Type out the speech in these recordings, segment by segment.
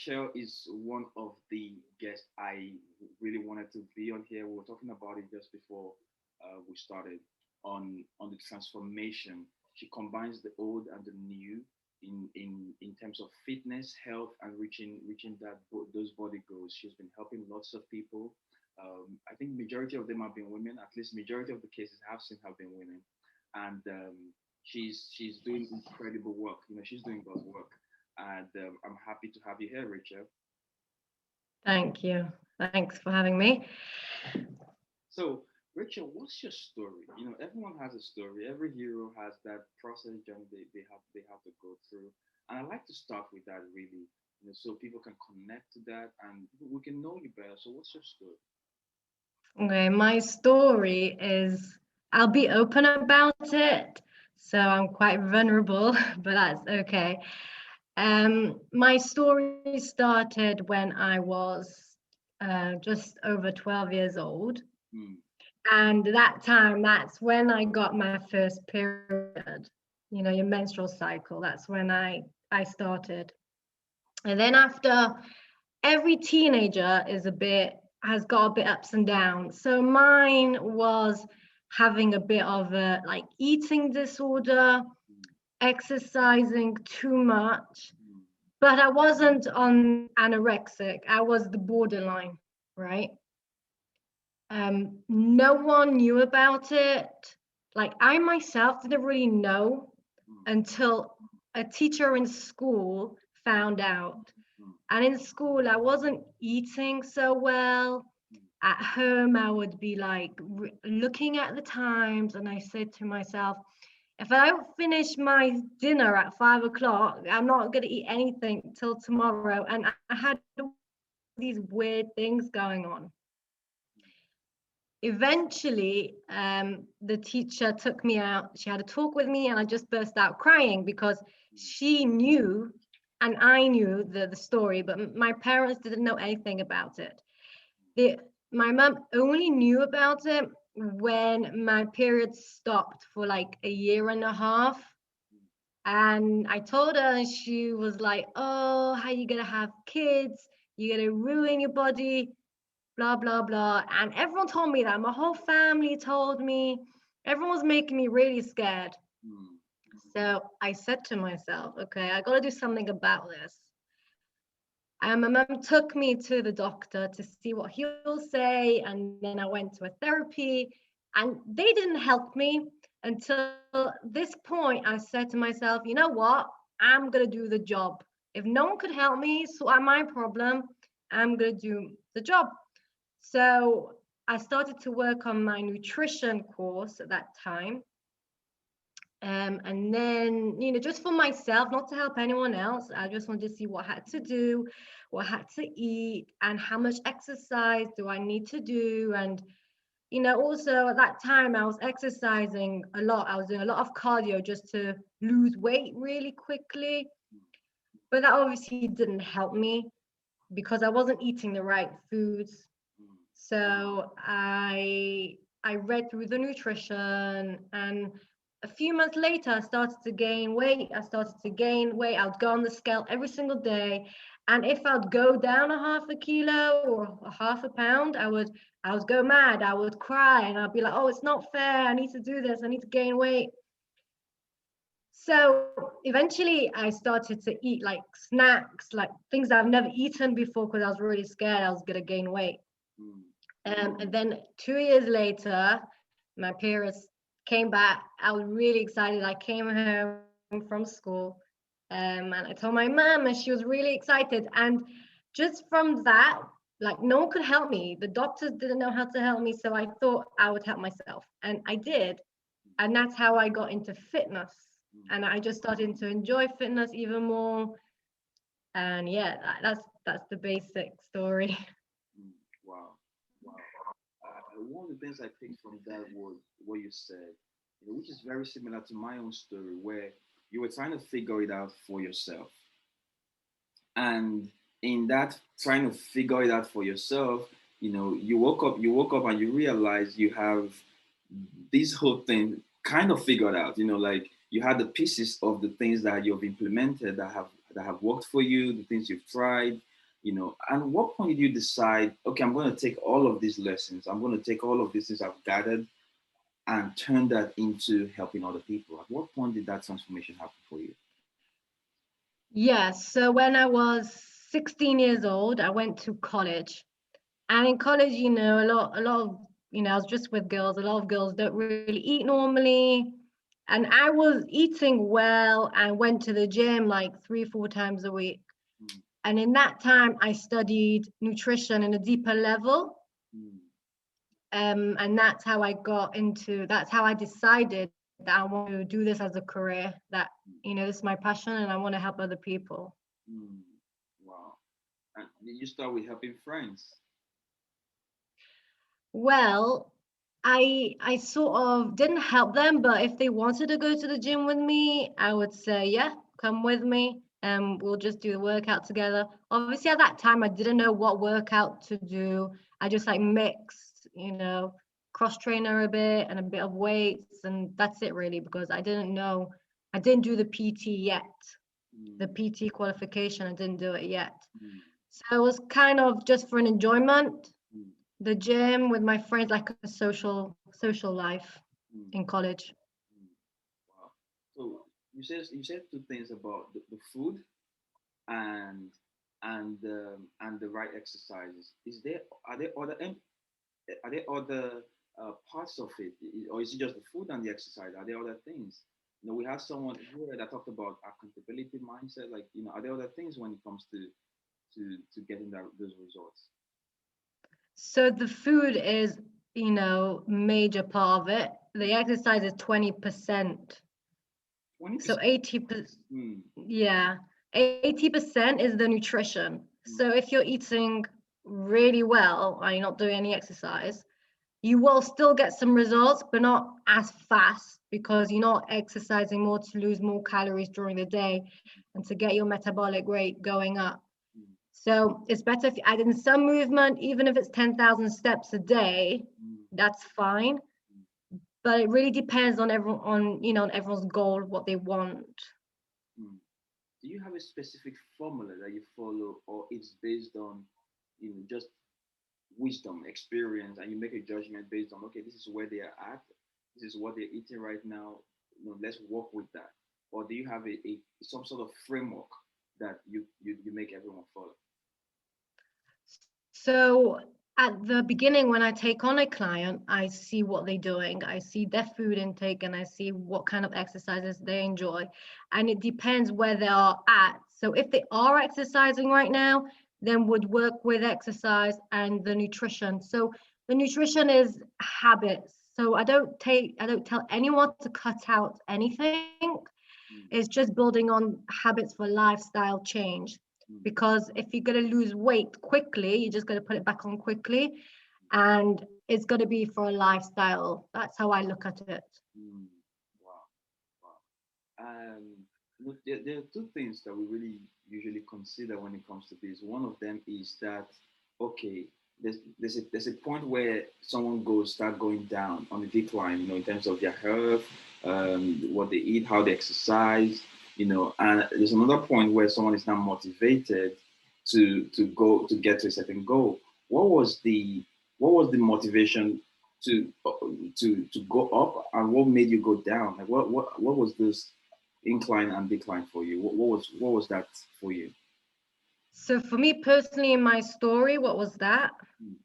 Rachel is one of the guests I really wanted to be on here. We were talking about it just before we started on the transformation. She combines the old and the new in terms of fitness, health, and reaching those body goals. She's been helping lots of people. I think majority of them have been women. At least majority of the cases I've seen have been women, and she's doing incredible work. She's doing God's work, and I'm happy to have you here, Rachel. Thank you. Thanks for having me. So, Rachel, what's your story? Everyone has a story. Every hero has that process journey they have to go through. And I like to start with that really, so people can connect to that and we can know you better. So, what's your story? Okay, my story is, I'll be open about it. So I'm quite vulnerable, but that's okay. My story started when I was just over 12 years old. Hmm. And that's when I got my first period, your menstrual cycle. That's when I started. And then after, every teenager has got a bit ups and downs. So mine was having a bit of a like eating disorder, exercising too much, Hmm. but I wasn't on anorexic. I was the borderline, right? No one knew about it. Like I myself didn't really know Hmm. until a teacher in school found out. Hmm. And in school, I wasn't eating so well. At home, I would be like looking at the times, and I said to myself, if I don't finish my dinner at 5 o'clock, I'm not going to eat anything till tomorrow. And I had all these weird things going on. Eventually, the teacher took me out. She had a talk with me, and I just burst out crying because she knew, and I knew the story, but my parents didn't know anything about it. The, my mom only knew about it when my period stopped for like a year and a half. And I told her, and she was like, "Oh, how you gonna have kids? You're gonna ruin your body, blah blah blah." And everyone told me that. My whole family told me. Everyone was making me really scared. Hmm. So I said to myself, okay, I gotta do something about this. And my mum took me to the doctor to see what he'll say. And then I went to a therapy, and they didn't help me until this point. I said to myself, you know what? I'm going to do the job. If no one could help me sort out my problem, I'm going to do the job. So I started to work on my nutrition course at that time. And then, just for myself, not to help anyone else. I just wanted to see what I had to do, what I had to eat, and how much exercise do I need to do. And, also at that time, I was exercising a lot. I was doing a lot of cardio just to lose weight really quickly. But that obviously didn't help me because I wasn't eating the right foods. So I read through the nutrition, and a few months later I started to gain weight. I would go on the scale every single day. And if I'd go down a half a kilo or a half a pound, I would go mad. I would cry and I'd be like, oh, it's not fair. I need to do this. I need to gain weight. So eventually I started to eat like snacks, like things I've never eaten before because I was really scared I was gonna gain weight. Hmm. And then 2 years later, my parents came back. I was really excited. I came home from school, and I told my mom, and she was really excited. And just from that, like no one could help me. The doctors didn't know how to help me, so I thought I would help myself, and I did. And that's how I got into fitness. And I just started to enjoy fitness even more. And yeah, that's the basic story. Hmm. Wow. Wow. One of the things I picked from that was what you said, which is very similar to my own story, where you were trying to figure it out for yourself. And in that trying to figure it out for yourself, you woke up and you realize you have this whole thing kind of figured out. Like you had the pieces of the things that you've implemented that have worked for you, the things you've tried, And what point did you decide, okay, I'm going to take all of these lessons, I'm going to take all of these things I've gathered and turn that into helping other people? At what point did that transformation happen for you? Yes. So when I was 16 years old, I went to college. And in college, a lot of, I was just with girls. A lot of girls don't really eat normally. And I was eating well and went to the gym like 3, 4 times a week. Mm, And in that time, I studied nutrition in a deeper level. mm, And that's how I decided that I want to do this as a career, that, this is my passion and I want to help other people. mm. Wow. And did you start with helping friends? Well, I sort of didn't help them, but if they wanted to go to the gym with me, I would say, yeah, come with me and we'll just do the workout together. Obviously, at that time, I didn't know what workout to do. I just like mixed, cross trainer a bit and a bit of weights, and that's it really, because I didn't do the PT yet, the Mm, PT qualification. I didn't do it yet. mm, So it was kind of just for an enjoyment, mm, the gym with my friends, like a social life mm, in college. mm. Wow. So you said two things about the food and and the right exercises. Are there other are there other parts of it, or is it just the food and the exercise? Are there other things? We have someone here that talked about accountability mindset. Like, are there other things when it comes to getting those results? So the food is, major part of it. The exercise is 20%. 20%. So 80%, Mm, yeah, 80% is the nutrition. So mm, if you're eating really well and you're not doing any exercise, you will still get some results, but not as fast, because you're not exercising more to lose more calories during the day and to get your metabolic rate going up. mm, So it's better if you add in some movement, even if it's 10,000 steps a day, mm, that's fine. mm, But it really depends on on everyone's goal, what they want. mm. Do you have a specific formula that you follow, or it's based on, just wisdom, experience, and you make a judgment based on, okay, this is where they are at, this is what they're eating right now, let's work with that? Or do you have a some sort of framework that you make everyone follow? So at the beginning, when I take on a client, I see what they're doing. I see their food intake and I see what kind of exercises they enjoy. And it depends where they are at. So if they are exercising right now, then would work with exercise and the nutrition. So the nutrition is habits. So I don't tell anyone to cut out anything. It's Mm, just building on habits for lifestyle change. mm, Because if you're going to lose weight quickly, you're just going to put it back on quickly. And it's going to be for a lifestyle. That's how I look at it. mm. Wow, wow. There are two things that we really usually consider when it comes to this. One of them is that, okay, there's a point where someone start going down on the decline, in terms of their health, what they eat, how they exercise, and there's another point where someone is now motivated to get to a certain goal. What was the what was the motivation to go up, and what made you go down? Like, what was this incline and decline for you? What was that for you? So for me personally, in my story, what was that? Mm,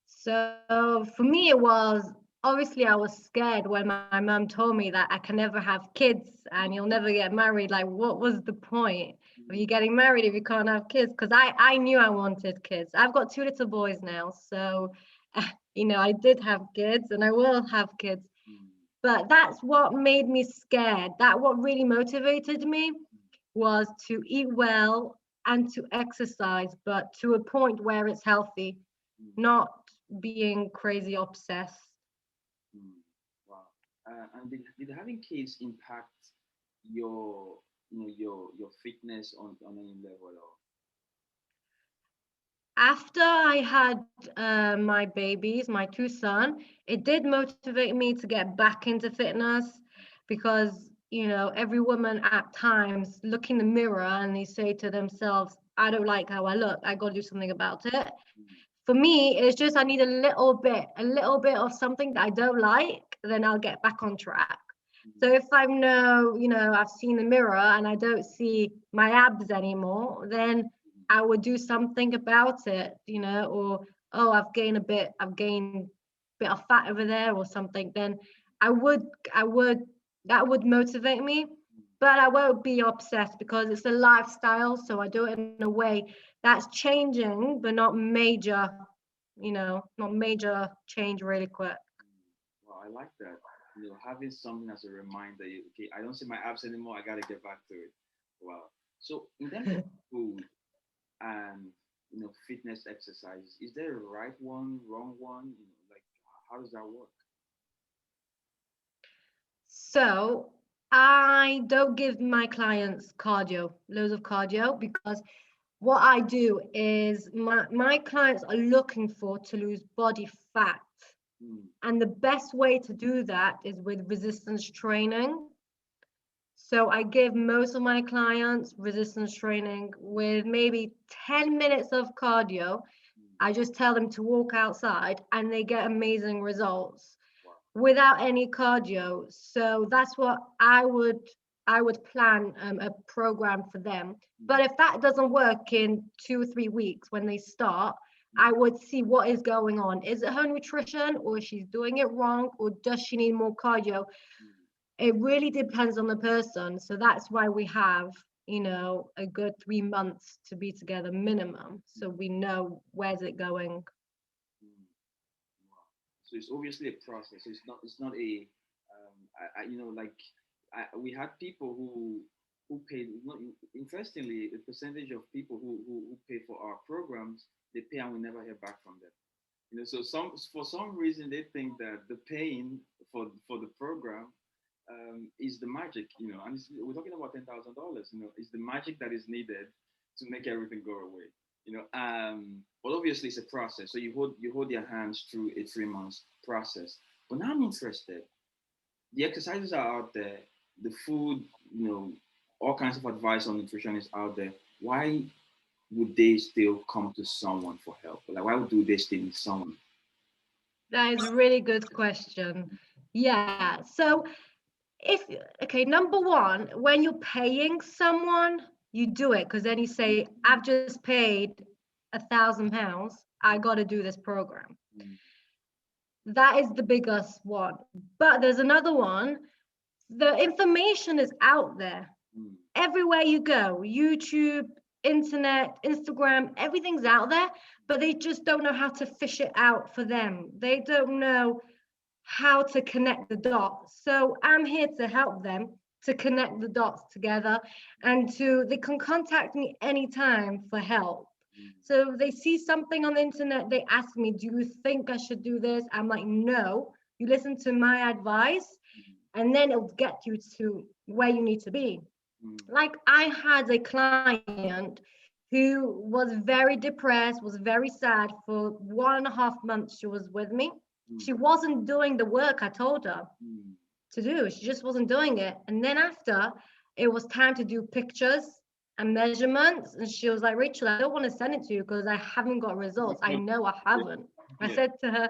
So for me, it was, obviously I was scared when my mom told me that I can never have kids and you'll never get married. Like, what was the point of you mm, getting married if you can't have kids? Because I knew I wanted kids. I've got two little boys now. So, I did have kids and I will have kids. mm, But that's what made me scared. That what really motivated me was to eat well and to exercise, but to a point where it's healthy, mm, not being crazy obsessed. mm. Wow. And did having kids impact your your fitness on any level at all? After I had my babies, my two sons, it did motivate me to get back into fitness, because every woman at times look in the mirror and they say to themselves, I don't like how I look. I got to do something about it. mm, For me, it's just I need a little bit of something that I don't like, then I'll get back on track. So mm, if I know, I've seen the mirror and I don't see my abs anymore, then I would do something about it, or oh, I've gained a bit of fat over there or something, then I would, I would, that would motivate me, mm, but I won't be obsessed because it's a lifestyle. So I do it in a way that's changing, but not major change really quick. mm. Well, I like that. Having something as a reminder. Okay, I don't see my abs anymore. I gotta get back to it. Wow. So in terms of food and fitness exercises, is there a right one, wrong one? Like how does that work? So I don't give my clients loads of cardio, because what I do is my clients are looking for to lose body fat. Mm, And the best way to do that is with resistance training. So I give most of my clients resistance training with maybe 10 minutes of cardio. mm, I just tell them to walk outside and they get amazing results wow. without any cardio. So that's what I would plan a program for them. But Mm, if that doesn't work in 2 or 3 weeks when they start, I mm, would see what is going on. Is it her nutrition, or she's doing it wrong, or does she need more cardio? mm, It really depends on the person. So that's why we have, a good 3 months to be together minimum. So mm, we know where's it going. mm. Wow. So it's obviously a process. So it's not a like we had people who paid. Not, interestingly, the percentage of people who pay for our programs, they pay and we never hear back from them. So for some reason they think that the paying for the program is the magic. And we're talking about $10,000. Is the magic that is needed to make everything go away. But obviously it's a process. So you hold your hands through a 3 months process. But now I'm interested. The exercises are out there. The food, all kinds of advice on nutrition is out there. Why would they still come to someone for help? Like, why would do they still need someone? That is a really good question. Yeah. So if okay, number one, when you're paying someone, you do it because then you say, I've just paid £1,000. I got to do this program. Mm, That is the biggest one. But there's another one. The information is out there mm, everywhere you go. YouTube, internet, Instagram, everything's out there, but they just don't know how to fish it out for them. They don't know how to connect the dots. So I'm here to help them to connect the dots together, and they can contact me anytime for help. mm, So they see something on the internet, they ask me, do you think I should do this? I'm like, no, you listen to my advice, mm, and then it'll get you to where you need to be. mm, Like I had a client who was very depressed, was very sad. For 1.5 months she was with me. mm, She wasn't doing the work I told her mm, to do. She just wasn't doing it. And then after, it was time to do pictures and measurements, and she was like, Rachel, I don't want to send it to you because I haven't got results. I know I haven't. I yeah. said to her,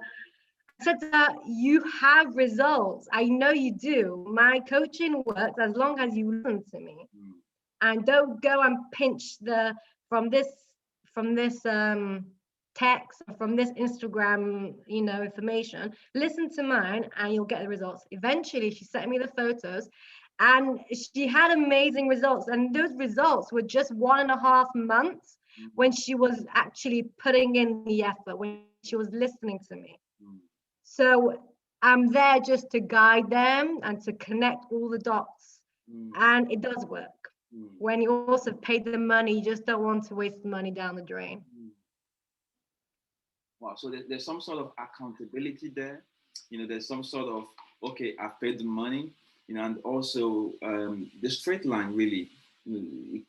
you have results. I know you do. My coaching works as long as you listen to me, Mm, and don't go and pinch from this from this text, from this Instagram, information. Listen to mine and you'll get the results. Eventually she sent me the photos and she had amazing results, and those results were just 1.5 months mm, when she was actually putting in the effort, when she was listening to me. mm, So I'm there just to guide them and to connect all the dots. mm, And it does work. mm, When you also paid the money, you just don't want to waste the money down the drain. mm. Wow. So there's some sort of accountability there. There's some sort of, okay, I've paid the money, and also the straight line really.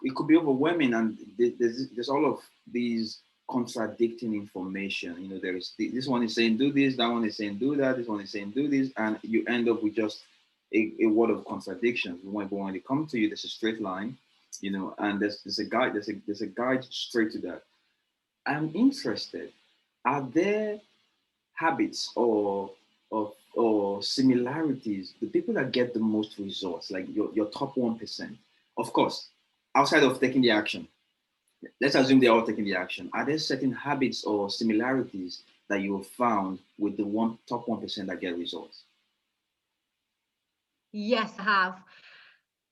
It could be overwhelming, and there's all of these contradicting information. This one is saying do this, that one is saying do that, this one is saying do this, and you end up with just a word of contradictions. But when they come to you, there's a straight line. And there's a guide straight to that. I'm interested. Are there habits or similarities, the people that get the most results, like your top 1%, of course, outside of taking the action, let's assume they're all taking the action. Are there certain habits or similarities that you have found with the top 1% that get results? Yes, I have.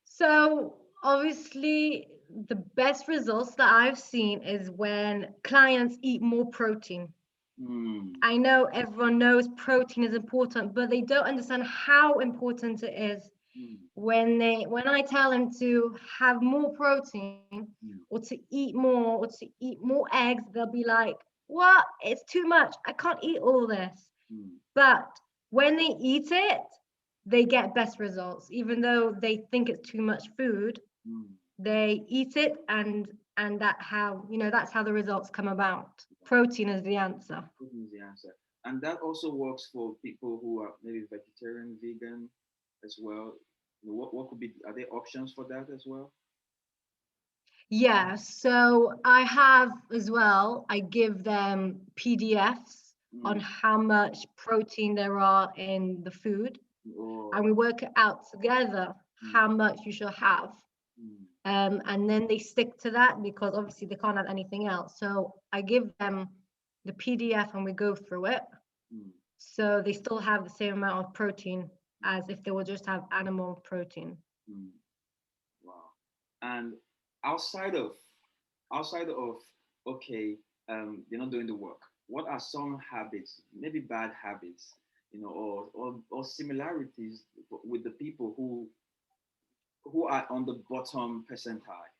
So obviously, the best results that I've seen is when clients eat more protein. Mm, I know everyone knows protein is important, but they don't understand how important it is. mm, When I tell them to have more protein mm, or to eat more or to eat more eggs, they'll be like, "What? It's too much. I can't eat all this." mm, But when they eat it, they get best results. Even though they think it's too much food, mm. they eat it, and that's how the results come about. Protein is the answer. Protein is the answer. And that also works for people who are maybe vegetarian, vegan as well. What could be, are there options for that as well? Yeah, so I have as well, I give them PDFs on Mm. how much protein there are in the food, and Or we work it out together mm, how much you should have. mm, And then they stick to that because obviously they can't have anything else. So I give them the PDF and we go through it. mm, So they still have the same amount of protein as if they would just have animal protein. mm. Wow. And outside of outside of okay, you're not doing the work. What are some habits, maybe bad habits, or similarities with the people who are on the bottom percentile?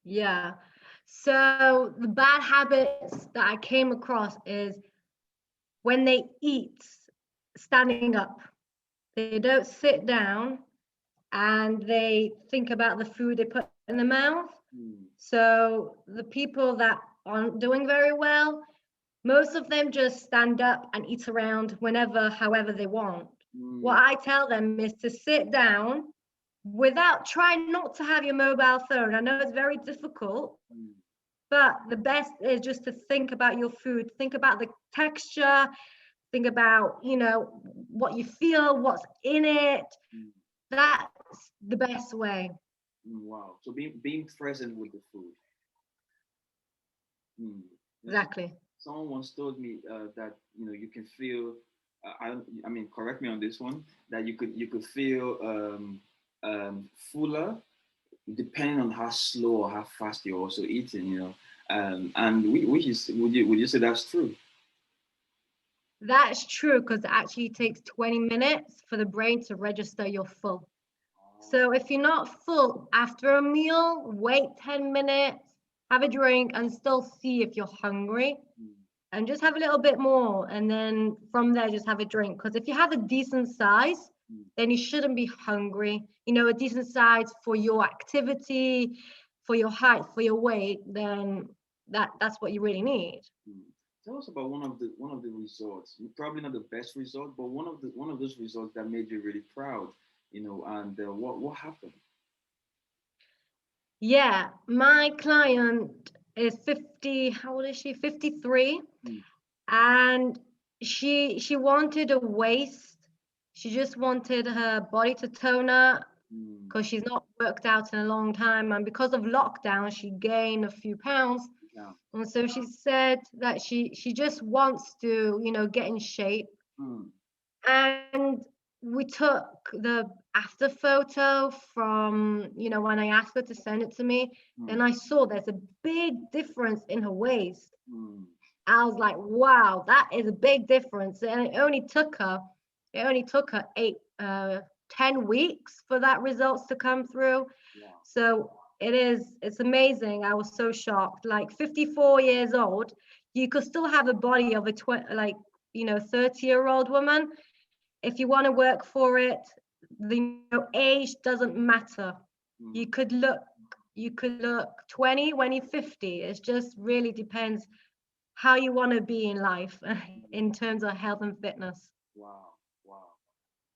Yeah. So the bad habits that I came across is when they eat standing up, they don't sit down and they think about the food they put in the mouth. Mm, So the people that aren't doing very well, most of them just stand up and eat around whenever, however they want. What mm, I tell them is to sit down without trying not to have your mobile phone. I know it's very difficult, mm, but the best is just to think about your food, think about the texture, think about, what you feel, what's in it. mm, That's the best way. wow. So being present with the food. Mm. Exactly. Someone once told me that you can feel. I mean, correct me on this one. That you could feel fuller depending on how slow or how fast you're also eating. And which is would you say that's true? That's true because it actually takes 20 minutes for the brain to register you're full. So if you're not full after a meal, wait 10 minutes, have a drink, and still see if you're hungry. Mm, And just have a little bit more. And then from there, just have a drink. Because if you have a decent size, mm, then you shouldn't be hungry. A decent size for your activity, for your height, for your weight, then that's what you really need. mm. Tell us about one of the results. Probably not the best result, but one of those results that made you really proud. And what happened? Yeah, my client is 50, how old is she? 53. Mm, And she wanted a waist. She just wanted her body to tone up mm, because she's not worked out in a long time. And because of lockdown, she gained a few pounds. yeah. And so she said that she just wants to, get in shape. Mm, And we took the after photo from, when I asked her to send it to me. mm, And I saw there's a big difference in her waist. mm, I was like, wow, that is a big difference. And it only took her 10 weeks for that results to come through. wow. So it's amazing. I was so shocked. Like 54 years old, you could still have a body of a 30-year-old woman. If you want to work for it, the age doesn't matter. You Mm, could look you could look 20 when you're 50. It just really depends how you want to be in life mm, in terms of health and fitness. wow. Wow.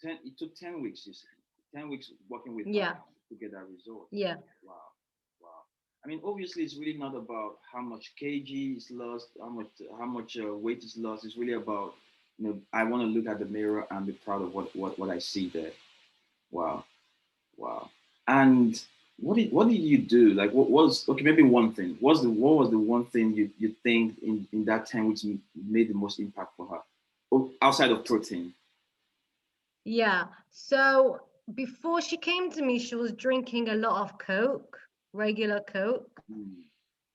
It took 10 weeks. You said. 10 weeks working with her. Yeah. to get that result. Yeah. Wow, wow. I mean, obviously, it's really not about how much kg is lost, how much weight is lost. It's really about, I want to look at the mirror and be proud of what I see there. Wow, wow. And what did you do? Like, what was, okay? Maybe one thing. What was the one thing you think in that time which made the most impact for her, outside of protein? Yeah. So before she came to me, she was drinking a lot of Coke, regular Coke. Mm,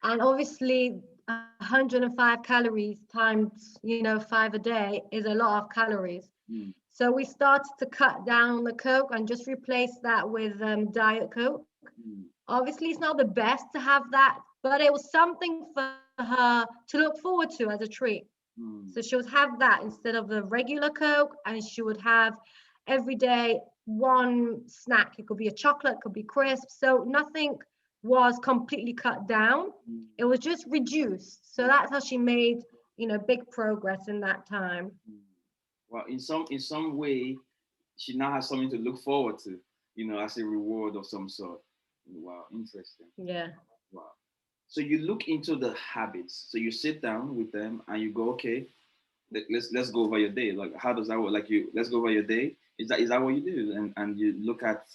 And obviously, 105 calories times, 5 a day is a lot of calories. mm, So we started to cut down on the Coke and just replace that with Diet Coke. mm, Obviously, it's not the best to have that, but it was something for her to look forward to as a treat. So mm, she would have that instead of the regular Coke, and she would have every day one snack. It could be a chocolate, it could be crisp. So nothing was completely cut down. mm, It was just reduced. So that's how she made, big progress in that time. mm. Well, in some way, she now has something to look forward to, as a reward of some sort. Wow, interesting. Yeah. Wow. So you look into the habits. So you sit down with them and you go, okay, let's go over your day. Like, how does that work? Like, let's go over your day. Is that what you do? And you look at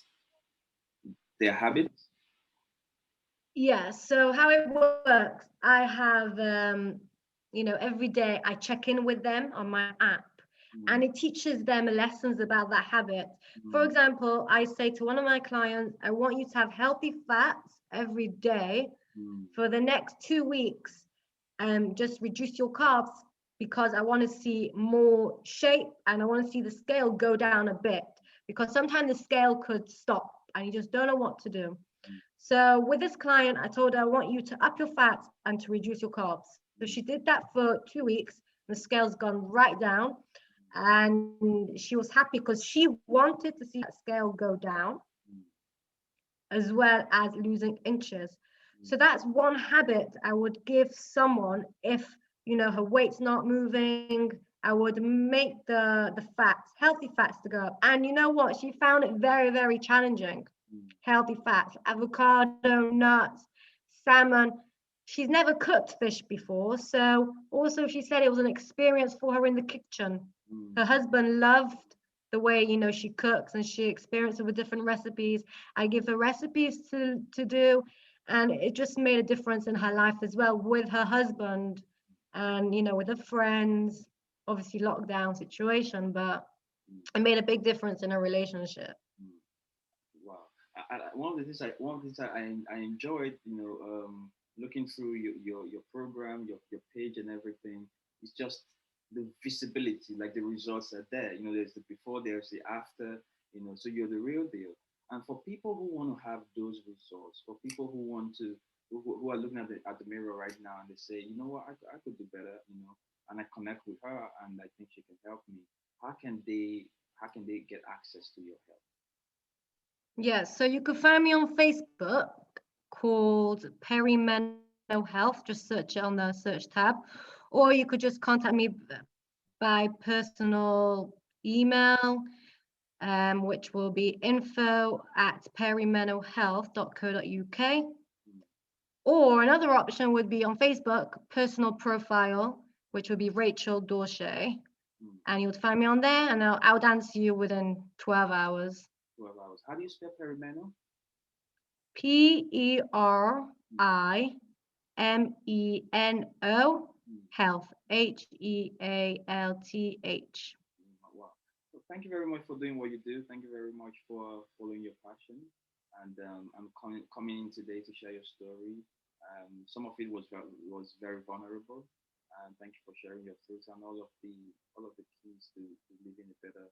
their habits. Yeah. So how it works, I have, every day I check in with them on my app, and Mm, it teaches them lessons about that habit. For mm, example, I say to one of my clients, I want you to have healthy fats every day mm, for the next 2 weeks, and just reduce your carbs because I want to see more shape and I want to see the scale go down a bit, because sometimes the scale could stop and you just don't know what to do. mm, So with this client, I told her I want you to up your fats and to reduce your carbs. So mm, she did that for 2 weeks. The scale's gone right down, and she was happy because she wanted to see that scale go down mm, as well as losing inches. mm, So that's one habit I would give someone if, her weight's not moving. I would make the fats, healthy fats, to go up. And you know what? She found it very, very challenging. mm, Healthy fats, avocado, nuts, salmon. She's never cooked fish before. So also she said it was an experience for her in the kitchen. mm. Her husband loved the way, she cooks, and she experienced it with different recipes. I give her recipes to do, and it just made a difference in her life as well, with her husband and, with her friends. Obviously lockdown situation, but Mm, it made a big difference in her relationship. mm. Wow. One of the things I enjoyed, looking through your program, your page and everything, is just the visibility, like the results are there. There's the before, there's the after, so you're the real deal. And for people who want to have those results, for people who want to, who are looking at the mirror right now and they say, you know what, I could do better, and I connect with her and I think she can help me. How can they, how can they get access to your help? Yeah, so you could find me on Facebook, called Perimeno Health. Just search it on the search tab, or you could just contact me by personal email, which will be info@perimenohealth.co.uk. Mm, Or another option would be on Facebook, personal profile, which would be Rachel Dor-chay, mm. and you would find me on there, and I would answer you within 12 hours. 12 hours. How do you spell perimeno? Mm, Perimeno mm, health, Health. wow. So thank you very much for doing what you do. Thank you very much for following your passion. And I'm coming in today to share your story. Some of it was very vulnerable. And thank you for sharing your truths and all of the keys to living a better, a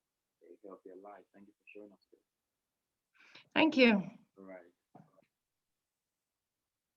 healthier life. Thank you for showing us this. Thank you. All right.